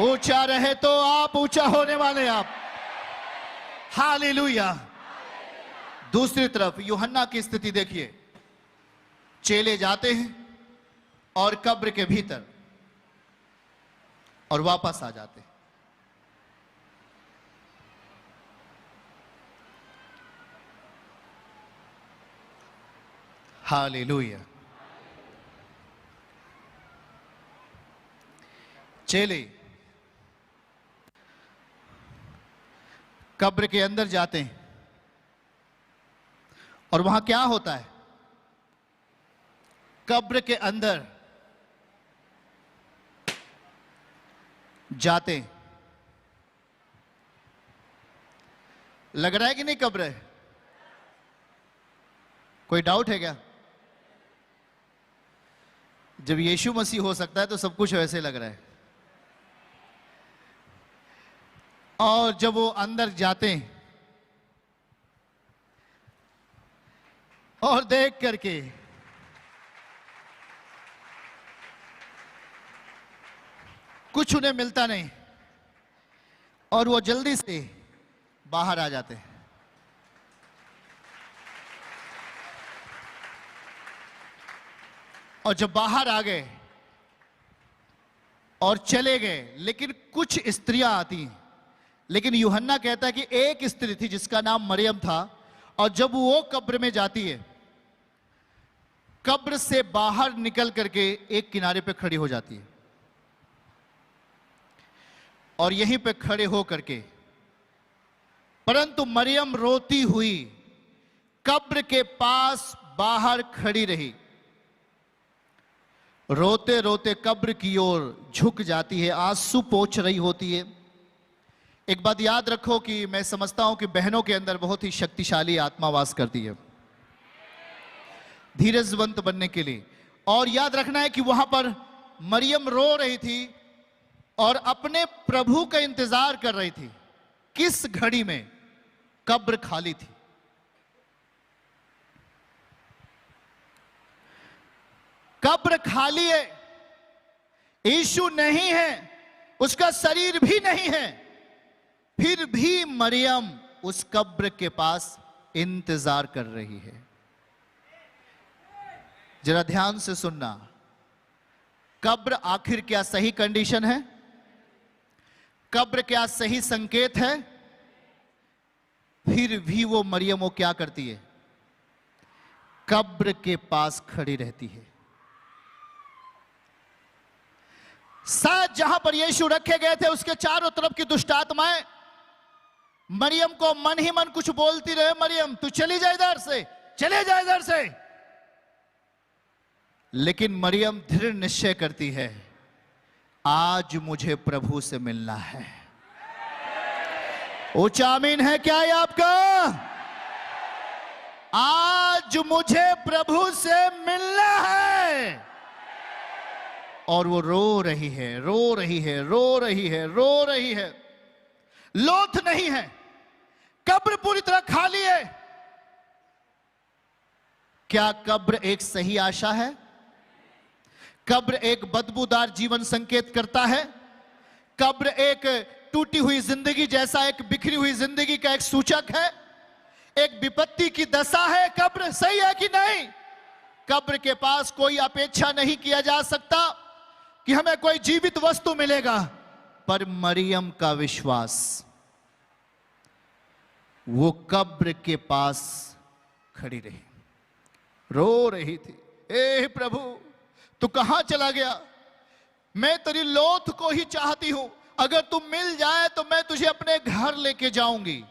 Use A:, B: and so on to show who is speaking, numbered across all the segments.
A: ऊंचा रहे तो आप ऊंचा होने वाले आप। हालेलुया। दूसरी तरफ यूहन्ना की स्थिति देखिए। चेले जाते हैं और कब्र के भीतर और वापस आ जाते हैं। हालेलुया। चेले कब्र के अंदर जाते हैं और वहां क्या होता है? कब्र के अंदर जाते हैं। लग रहा है कि नहीं कब्र है? कोई डाउट है क्या? जब यीशु मसीह हो सकता है तो सब कुछ वैसे लग रहा है। और जब वो अंदर जाते हैं और देख करके कुछ उन्हें मिलता नहीं और वो जल्दी से बाहर आ जाते हैं। और जब बाहर आ गए और चले गए, लेकिन कुछ स्त्रियां आती हैं। लेकिन यूहन्ना कहता है कि एक स्त्री थी जिसका नाम मरियम था, और जब वो कब्र में जाती है, कब्र से बाहर निकल करके एक किनारे पे खड़ी हो जाती है और यहीं पे खड़े हो करके, परंतु मरियम रोती हुई कब्र के पास बाहर खड़ी रही। रोते रोते कब्र की ओर झुक जाती है, आंसू पोंछ रही होती है। एक बात याद रखो कि मैं समझता हूं कि बहनों के अंदर बहुत ही शक्तिशाली आत्मा वास करती है धीरजवंत बनने के लिए। और याद रखना है कि वहां पर मरियम रो रही थी और अपने प्रभु का इंतजार कर रही थी। किस घड़ी में? कब्र खाली थी। कब्र खाली है, यीशु नहीं है, उसका शरीर भी नहीं है, फिर भी मरियम उस कब्र के पास इंतजार कर रही है। जरा ध्यान से सुनना, कब्र आखिर क्या सही कंडीशन है? कब्र क्या सही संकेत है? फिर भी वो मरियम वो क्या करती है? कब्र के पास खड़ी रहती है। शायद जहां पर यीशु रखे गए थे उसके चारों तरफ की दुष्ट आत्माएं मरियम को मन ही मन कुछ बोलती रहे, मरियम तू चली जा इधर से, चले जा इधर से। लेकिन मरियम दृढ़ निश्चय करती है, आज मुझे प्रभु से मिलना है। ऊंचा आमीन है क्या ये आपका? आज मुझे प्रभु से मिलना है। और वो रो रही है, रो रही है, रो रही है, रो रही है, लोथ नहीं है। कब्र पूरी तरह खाली है। क्या कब्र एक सही आशा है? कब्र एक बदबूदार जीवन संकेत करता है? कब्र एक टूटी हुई जिंदगी जैसा, एक बिखरी हुई जिंदगी का एक सूचक है? एक विपत्ति की दशा है कब्र? सही है कि नहीं? कब्र के पास कोई अपेक्षा नहीं किया जा सकता कि हमें कोई जीवित वस्तु मिलेगा, पर मरियम का विश्वास, वो कब्र के पास खड़ी रही, रो रही थी, ए प्रभु तू कहां चला गया? मैं तेरी लोथ को ही चाहती हूं, अगर तू मिल जाए तो मैं तुझे अपने घर लेके जाऊंगी।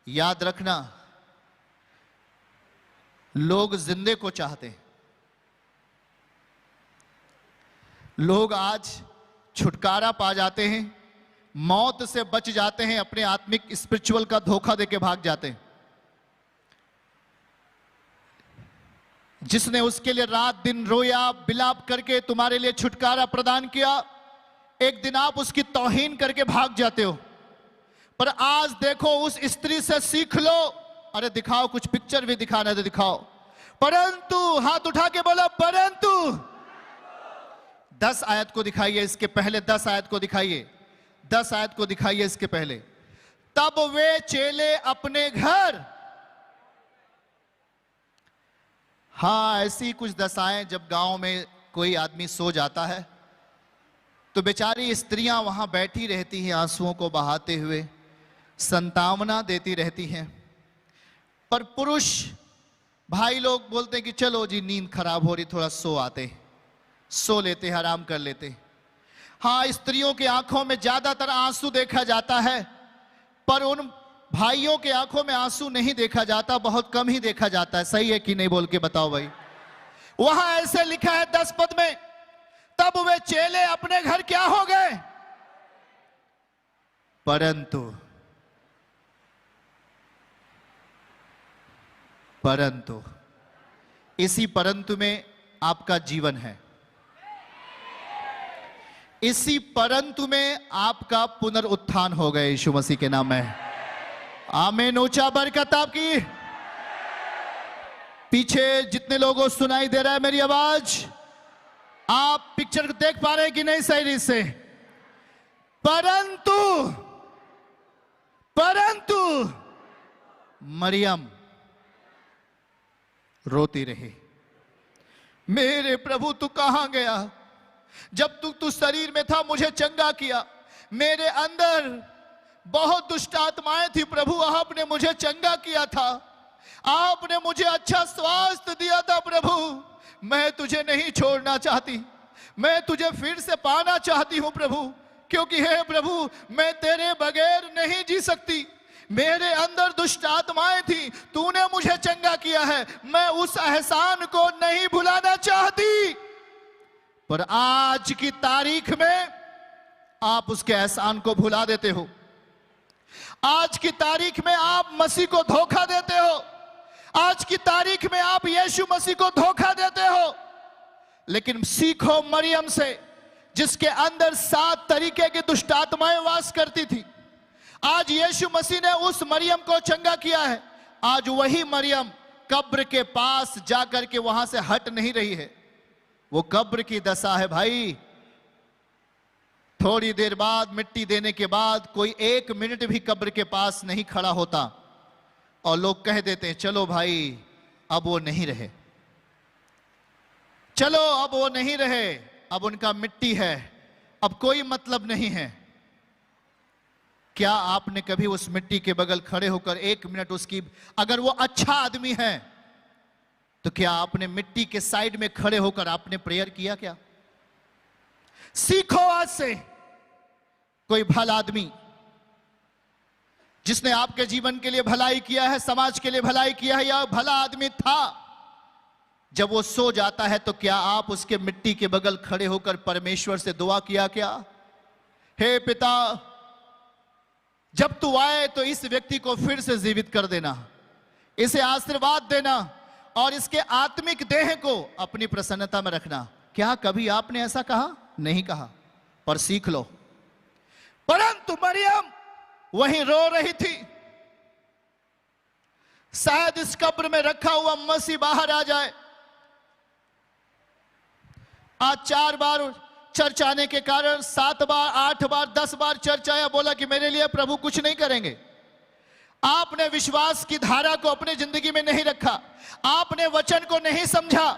A: याद रखना, लोग जिंदे को चाहते हैं। लोग आज छुटकारा पा जाते हैं, मौत से बच जाते हैं, अपने आत्मिक स्पिरिचुअल का धोखा देके भाग जाते हैं। जिसने उसके लिए रात दिन रोया, बिलाप करके तुम्हारे लिए छुटकारा प्रदान किया, एक दिन आप उसकी तौहीन करके भाग जाते हो। पर आज देखो, उस स्त्री से सीख लो। अरे दिखाओ, कुछ पिक्चर भी दिखाना तो दिखाओ। परंतु, हाथ उठा के बोला परंतु। 10 आयत को दिखाइए, इसके पहले 10 आयत को दिखाइए। 10 आयत को दिखाइए इसके पहले। तब वे चेले अपने घर। हाँ, ऐसी कुछ दशाएं जब गांव में कोई आदमी सो जाता है तो बेचारी स्त्रियां वहां बैठी रहती हैं, आंसुओं को बहाते हुए संतावना देती रहती हैं। पर पुरुष भाई लोग बोलते हैं कि चलो जी, नींद खराब हो रही, थोड़ा सो लेते हैं, आराम कर लेते। हाँ, स्त्रियों की आंखों में ज्यादातर आंसू देखा जाता है, पर उन भाइयों के आंखों में आंसू नहीं देखा जाता, बहुत कम ही देखा जाता है। सही है कि नहीं, बोल के बताओ भाई। वहां ऐसे लिखा है 10 पद में, तब वे चेले अपने घर क्या हो गए, परंतु इसी परंतु में आपका जीवन है, इसी परंतु में आपका पुनरुत्थान हो गए यीशु मसीह के नाम में। आमीन। ऊंचा बरकत आपकी। पीछे जितने लोगों सुनाई दे रहा है मेरी आवाज, आप पिक्चर को देख पा रहे हैं कि नहीं सही से? परंतु मरियम रोती रही। मेरे प्रभु तू कहां गया? जब तू शरीर में था मुझे चंगा किया। मेरे अंदर बहुत दुष्ट आत्माएं थी प्रभु, आपने मुझे चंगा किया था, आपने मुझे अच्छा स्वास्थ्य दिया था प्रभु। मैं तुझे नहीं छोड़ना चाहती, मैं तुझे फिर से पाना चाहती हूं प्रभु, क्योंकि हे प्रभु मैं तेरे बगैर नहीं जी सकती। मेरे अंदर दुष्ट आत्माएं थी, तूने मुझे चंगा किया है, मैं उस एहसान को नहीं भुलाना चाहती। पर आज की तारीख में आप उसके एहसान को भुला देते हो। आज की तारीख में आप मसीह को धोखा देते हो। आज की तारीख में आप यीशु मसीह को धोखा देते हो। लेकिन सीखो मरियम से, जिसके अंदर 7 तरीके की दुष्ट आत्माएं वास करती थी। आज यीशु मसीह ने उस मरियम को चंगा किया है। आज वही मरियम कब्र के पास जाकर के वहां से हट नहीं रही है। वो कब्र की दशा है भाई। थोड़ी देर बाद, मिट्टी देने के बाद कोई 1 मिनट भी कब्र के पास नहीं खड़ा होता और लोग कह देते हैं चलो भाई अब वो नहीं रहे, चलो अब वो नहीं रहे, अब उनका मिट्टी है, अब कोई मतलब नहीं है। क्या आपने कभी उस मिट्टी के बगल खड़े होकर 1 मिनट उसकी, अगर वो अच्छा आदमी है तो क्या आपने मिट्टी के साइड में खड़े होकर आपने प्रेयर किया क्या? सीखो आज से। कोई भला आदमी जिसने आपके जीवन के लिए भलाई किया है, समाज के लिए भलाई किया है, या भला आदमी था, जब वो सो जाता है तो क्या आप उसके मिट्टी के बगल खड़े होकर परमेश्वर से दुआ किया क्या? हे पिता, जब तू आए तो इस व्यक्ति को फिर से जीवित कर देना, इसे आशीर्वाद देना और इसके आत्मिक देह को अपनी प्रसन्नता में रखना। क्या कभी आपने ऐसा कहा? नहीं कहा। पर सीख लो। परंतु मरियम वहीं रो रही थी। शायद इस कब्र में रखा हुआ मसीह बाहर आ जाए। आज 4 बार चर्च आने के कारण 7 बार, 8 बार, 10 बार चर्च आया, बोला कि मेरे लिए प्रभु कुछ नहीं करेंगे। आपने विश्वास की धारा को अपनी जिंदगी में नहीं रखा, आपने वचन को नहीं समझा,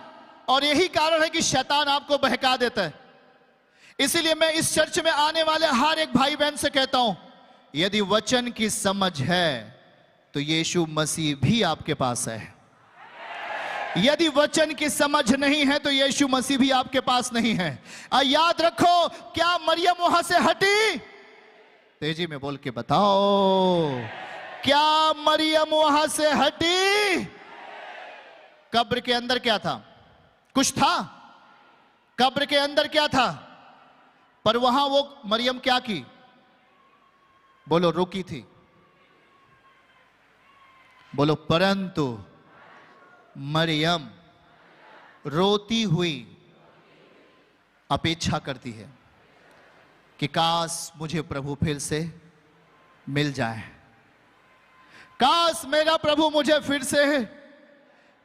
A: और यही कारण है कि शैतान आपको बहका देता है। इसीलिए मैं इस चर्च में आने वाले हर एक भाई बहन से कहता हूं, यदि वचन की समझ है तो यीशु मसीह भी आपके पास है। यदि वचन की समझ नहीं है तो यीशु मसीह भी आपके पास नहीं है। याद रखो, क्या मरियम वहां से हटी? तेजी में बोल के बताओ, क्या मरियम वहां से हटी? कब्र के अंदर क्या था? कुछ था? कब्र के अंदर क्या था? पर वहां वो मरियम क्या की? बोलो, रुकी थी। बोलो, परंतु मरियम रोती हुई अपेक्षा करती है कि काश मुझे प्रभु फिर से मिल जाए, काश मेरा प्रभु मुझे फिर से।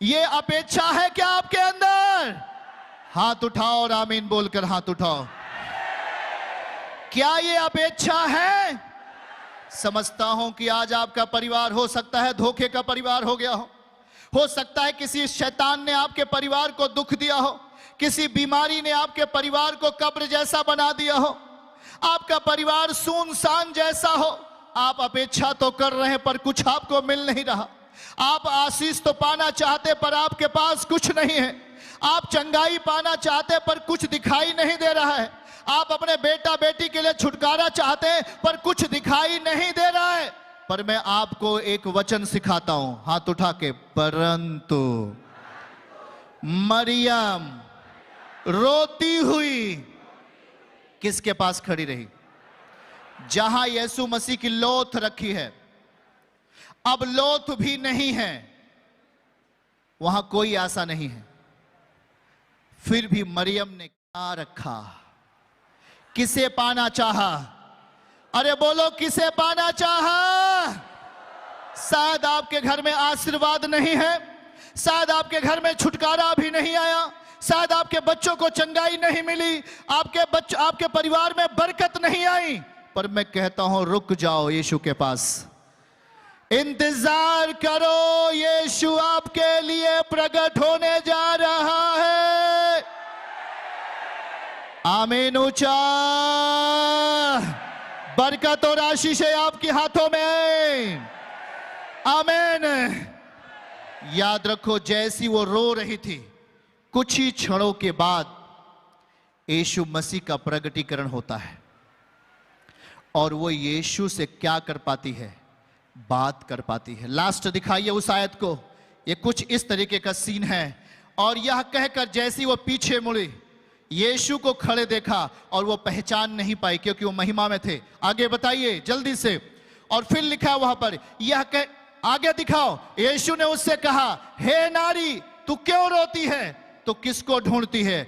A: ये अपेक्षा है क्या आपके अंदर? हाथ उठाओ और आमीन बोलकर हाथ उठाओ। क्या ये अपेक्षा है? समझता हूं कि आज आपका परिवार हो सकता है धोखे का परिवार हो गया हो सकता है किसी शैतान ने आपके परिवार को दुख दिया हो, किसी बीमारी ने आपके परिवार को कब्र जैसा बना दिया हो, आपका परिवार सुनसान जैसा हो। आप अपेक्षा तो कर रहे हैं पर कुछ आपको मिल नहीं रहा। आप आशीष तो पाना चाहते पर आपके पास कुछ नहीं है। आप चंगाई पाना चाहते पर कुछ दिखाई नहीं दे रहा है। आप अपने बेटा बेटी के लिए छुटकारा चाहते हैं पर कुछ दिखाई नहीं दे रहा है। पर मैं आपको एक वचन सिखाता हूं, हाथ उठा के, परंतु मरियम रोती हुई किसके पास खड़ी रही? जहां यीशु मसीह की लोथ रखी है, अब लोथ भी नहीं है, वहां कोई आशा नहीं है। फिर भी मरियम ने क्या रखा? किसे पाना चाहा? अरे बोलो, किसे पाना चाहा? शायद आपके घर में आशीर्वाद नहीं है, शायद आपके घर में छुटकारा अभी नहीं आया, शायद आपके बच्चों को चंगाई नहीं मिली, आपके परिवार में बरकत नहीं आई। पर मैं कहता हूं, रुक जाओ यीशु के पास, इंतजार करो, यीशु आपके लिए प्रकट होने जा रहा है। आमीन। ऊंचा बरकत और आशीष है आपके हाथों में। आमीन। याद रखो, जैसी वो रो रही थी, कुछ ही क्षणों के बाद यीशु मसीह का प्रगटीकरण होता है और वो यीशु से क्या कर पाती है? बात कर पाती है। लास्ट दिखाइए उस आयत को। ये कुछ इस तरीके का सीन है। और यह कहकर जैसी वो पीछे मुड़ी, यीशु को खड़े देखा और वो पहचान नहीं पाई क्योंकि वो महिमा में थे। आगे बताइए जल्दी से। और फिर लिखा है वहां पर, यह आगे दिखाओ। यीशु ने उससे कहा, हे नारी, तू क्यों रोती है? तो किसको ढूंढती है?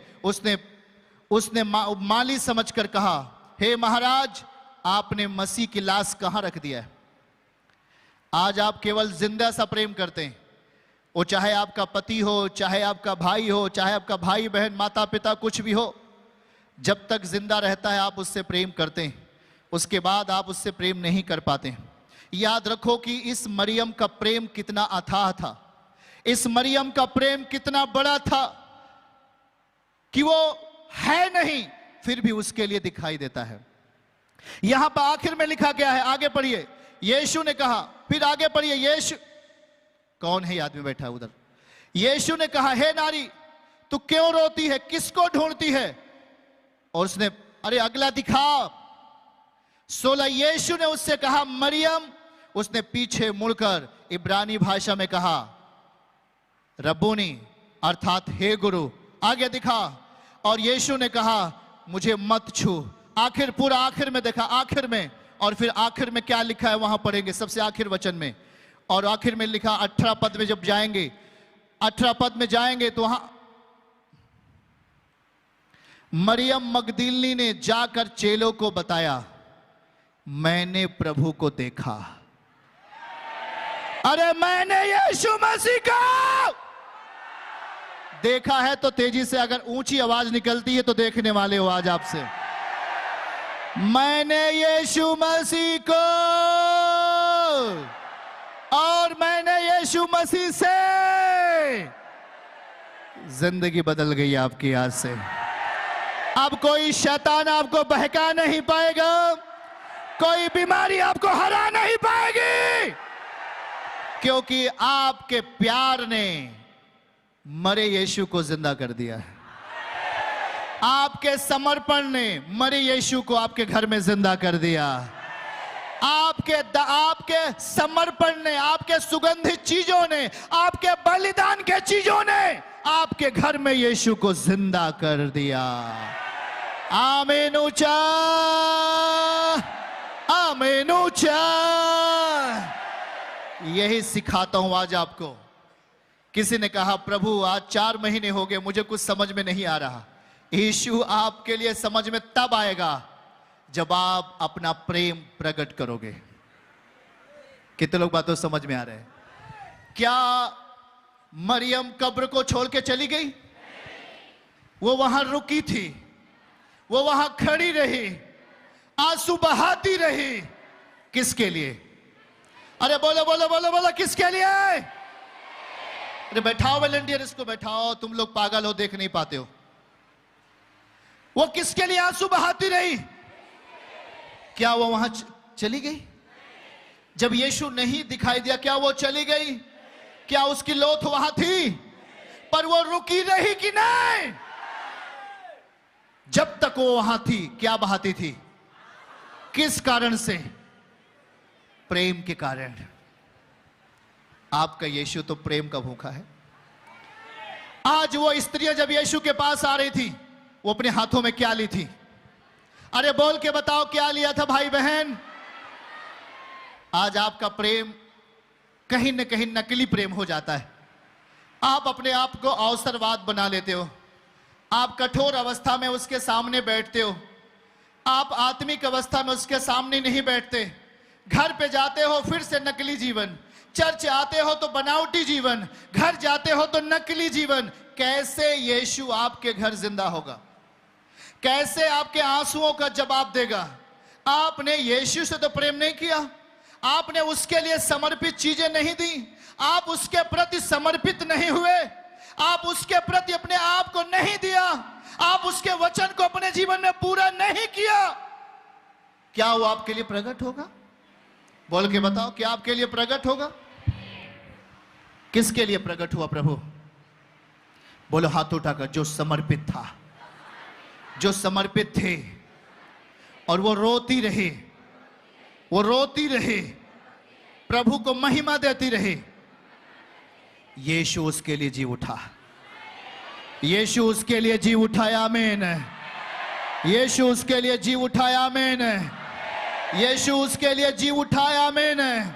A: उसने माली समझकर कहा, हे महाराज, आपने मसीह की लाश कहां रख दिया है? आज आप केवल जिंदा सा प्रेम करते हैं, वो चाहे आपका पति हो, चाहे आपका भाई हो, चाहे आपका भाई बहन, माता पिता, कुछ भी हो। जब तक जिंदा रहता है आप उससे प्रेम करते हैं, उसके बाद आप उससे प्रेम नहीं कर पाते। याद रखो कि इस मरियम का प्रेम कितना अथाह था, इस मरियम का प्रेम कितना बड़ा था कि वो है नहीं फिर भी उसके लिए दिखाई देता है। यहां पर आखिर में लिखा गया है, आगे पढ़िए। यीशु ने कहा, फिर आगे पढ़िए, यीशु कौन है? आदमी बैठा है उधर। यीशु ने कहा, हे नारी, तू क्यों रोती है? किसको ढूंढती है? और उसने, अरे अगला दिखा, 16। यीशु ने उससे कहा, मरियम। उसने पीछे मुड़कर इब्रानी भाषा में कहा, रब्बूनी, अर्थात हे गुरु। आगे दिखा। और यीशु ने कहा, मुझे मत छू। आखिर, पूरा आखिर में देखा, आखिर में। और फिर आखिर में क्या लिखा है वहां पढ़ेंगे, सबसे आखिर वचन में। और आखिर में लिखा 18 पद में जब जाएंगे, 18 पद में जाएंगे तो वहां मरियम मगदलीनी ने जाकर चेलों को बताया, मैंने प्रभु को देखा। अरे मैंने यीशु मसीह को देखा है। तो तेजी से अगर ऊंची आवाज निकलती है तो देखने वाले हो आज आपसे, मैंने यीशु मसीह को, और मैंने यीशु मसीह से, जिंदगी बदल गई आपकी आज से। अब कोई शैतान आपको बहका नहीं पाएगा, कोई बीमारी आपको हरा नहीं पाएगी, क्योंकि आपके प्यार ने मरे यीशु को जिंदा कर दिया है। आपके समर्पण ने मरे यीशु को आपके घर में जिंदा कर दिया। आपके समर्पण ने, आपके सुगंधित चीजों ने, आपके बलिदान के चीजों ने आपके घर में यीशु को जिंदा कर दिया। आमीन। ऊंचा, आमीन। ऊंचा। यही सिखाता हूं आज आपको। किसी ने कहा, प्रभु आज 4 महीने हो गए, मुझे कुछ समझ में नहीं आ रहा। यीशु आपके लिए समझ में तब आएगा जब आप अपना प्रेम प्रकट करोगे। कितने लोग बातों समझ में आ रहे हैं? क्या मरियम कब्र को छोड़ के चली गई? वो वहां रुकी थी, वो वहां खड़ी रही। आंसू बहाती रही। किसके लिए? अरे बोलो बोलो बोलो बोलो, किसके लिए? अरे बैठाओ वॉलंटियर, इसको बैठाओ, तुम लोग पागल हो, देख नहीं पाते हो। वो किसके लिए आंसू बहाती रही? क्या वो वहां चली गई? जब यीशु नहीं दिखाई दिया, क्या वो चली गई? क्या उसकी लोथ वहां थी? पर वो रुकी रही कि नहीं? जब तक वो वहां थी, क्या बहाती थी? किस कारण से? प्रेम के कारण। आपका यीशु तो प्रेम का भूखा है। आज वो स्त्रियां जब यीशु के पास आ रही थी, वो अपने हाथों में क्या ली थी? अरे बोल के बताओ, क्या लिया था भाई बहन? आज आपका प्रेम कहीं न कहीं नकली प्रेम हो जाता है। आप अपने आप को अवसरवाद बना लेते हो। आप कठोर अवस्था में उसके सामने बैठते हो। आप आत्मिक अवस्था में उसके सामने नहीं बैठते। घर पे जाते हो फिर से नकली जीवन, चर्च आते हो तो बनावटी जीवन, घर जाते हो तो नकली जीवन। कैसे यीशु आपके घर जिंदा होगा? कैसे आपके आंसुओं का जवाब देगा? आपने यीशु से तो प्रेम नहीं किया। आपने उसके लिए समर्पित चीजें नहीं दी। आप उसके प्रति समर्पित नहीं हुए। आप उसके प्रति अपने आप को नहीं दिया। आप उसके वचन को अपने जीवन में पूरा नहीं किया। क्या वो आपके लिए प्रकट होगा? बोल के बताओ, क्या आपके लिए प्रकट होगा? किसके लिए प्रकट हुआ प्रभु? बोलो हाथ उठाकर। जो समर्पित था, जो समर्पित थे, और वो रोती रहे, वो रोती रहे, प्रभु को महिमा देती रहे। यीशु उसके लिए जी उठा। यीशु उसके लिए जी उठाया। आमीन। यीशु उसके लिए जी उठाया। आमीन। यीशु उसके लिए जी उठाया। आमीन।